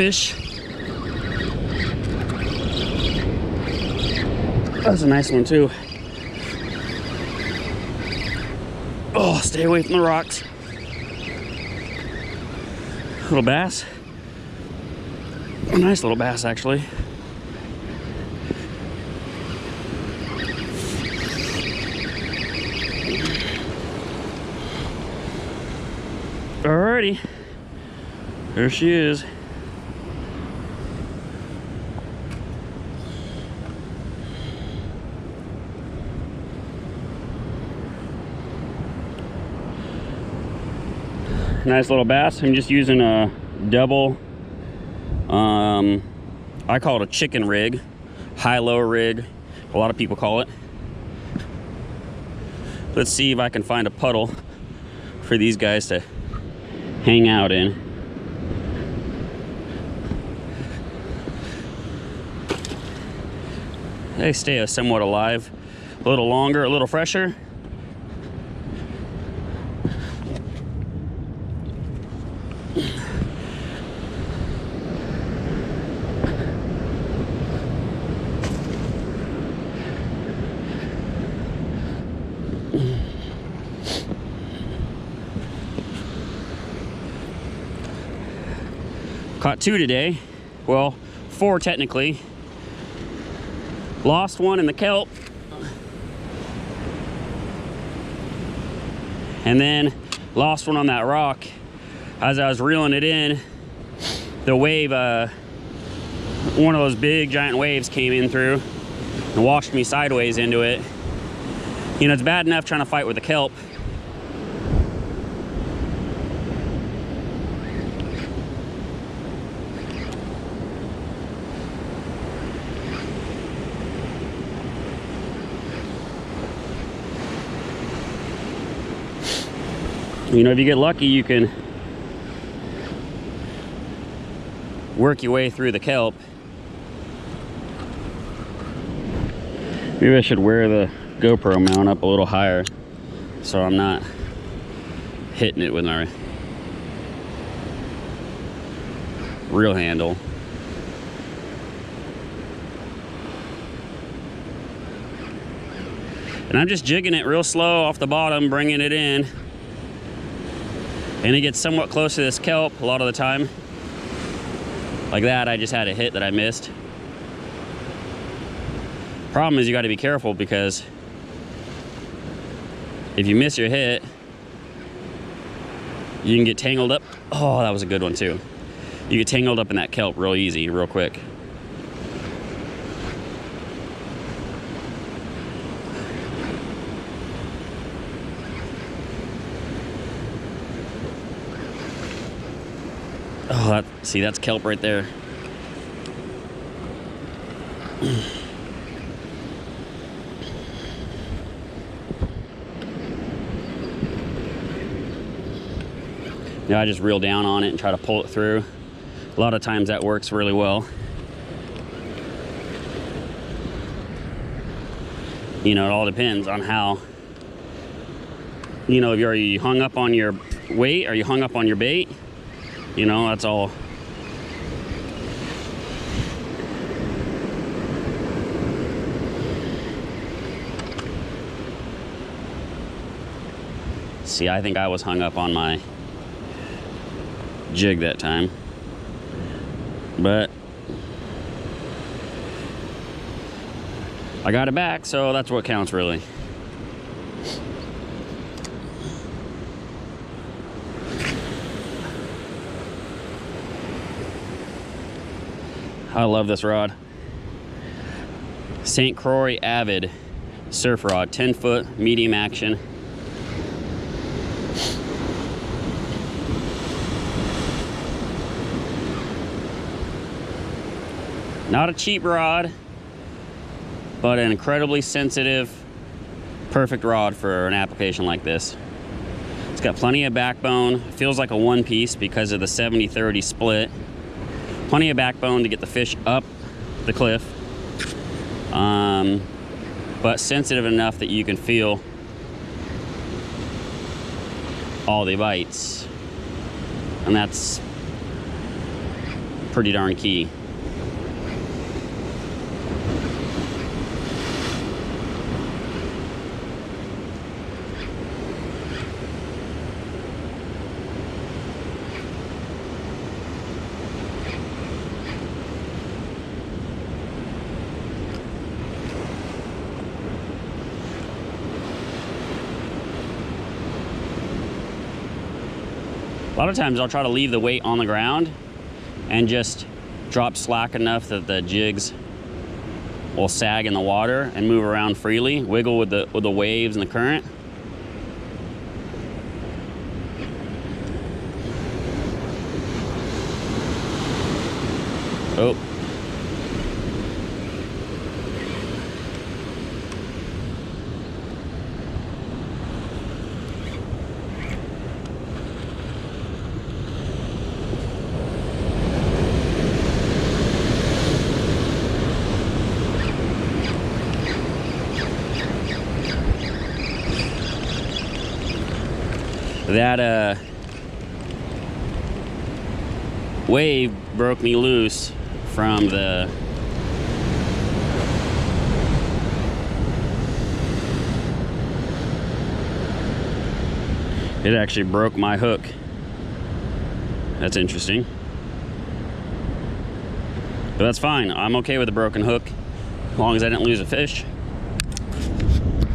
fish. That's a nice one too. Oh, stay away from the rocks. Little bass. A nice little bass, actually. Alrighty, there she is. Nice little bass. I'm just using a double, I call it a chicken rig, high-low rig, a lot of people call it. Let's see if I can find a puddle for these guys to hang out in. They stay somewhat alive, a little longer, a little fresher. Caught 2 today, well, 4 technically. Lost one in the kelp, and then lost one on that rock. As I was reeling it in, the wave, one of those big giant waves came in through and washed me sideways into it. You know, it's bad enough trying to fight with the kelp. You know, if you get lucky, you can work your way through the kelp. Maybe I should wear the GoPro mount up a little higher so I'm not hitting it with my reel handle. And I'm just jigging it real slow off the bottom, bringing it in. And it gets somewhat close to this kelp a lot of the time. Like that, I just had a hit that I missed. Problem is you got to be careful, because if you miss your hit, you can get tangled up. Oh, that was a good one too. You get tangled up in that kelp real easy, real quick. Oh, see, that's kelp right there. Yeah, I just reel down on it and try to pull it through. A lot of times that works really well. You know, it all depends on how, you know, if you hung up on your weight, or you hung up on your bait. You know, that's all. See, I think I was hung up on my jig that time. But I got it back, so that's what counts, really. I love this rod. St.Croix Avid surf rod, 10-foot, medium action. Not a cheap rod, but an incredibly sensitive, perfect rod for an application like this. It's got plenty of backbone. It feels like a one-piece because of the 70-30 split. Plenty of backbone to get the fish up the cliff, but sensitive enough that you can feel all the bites. And that's pretty darn key. A lot of times I'll try to leave the weight on the ground and just drop slack enough that the jigs will sag in the water and move around freely, wiggle with the waves and the current. Oh. That wave broke me loose from the it actually broke my hook. That's interesting, but that's fine. I'm okay with a broken hook as long as I didn't lose a fish.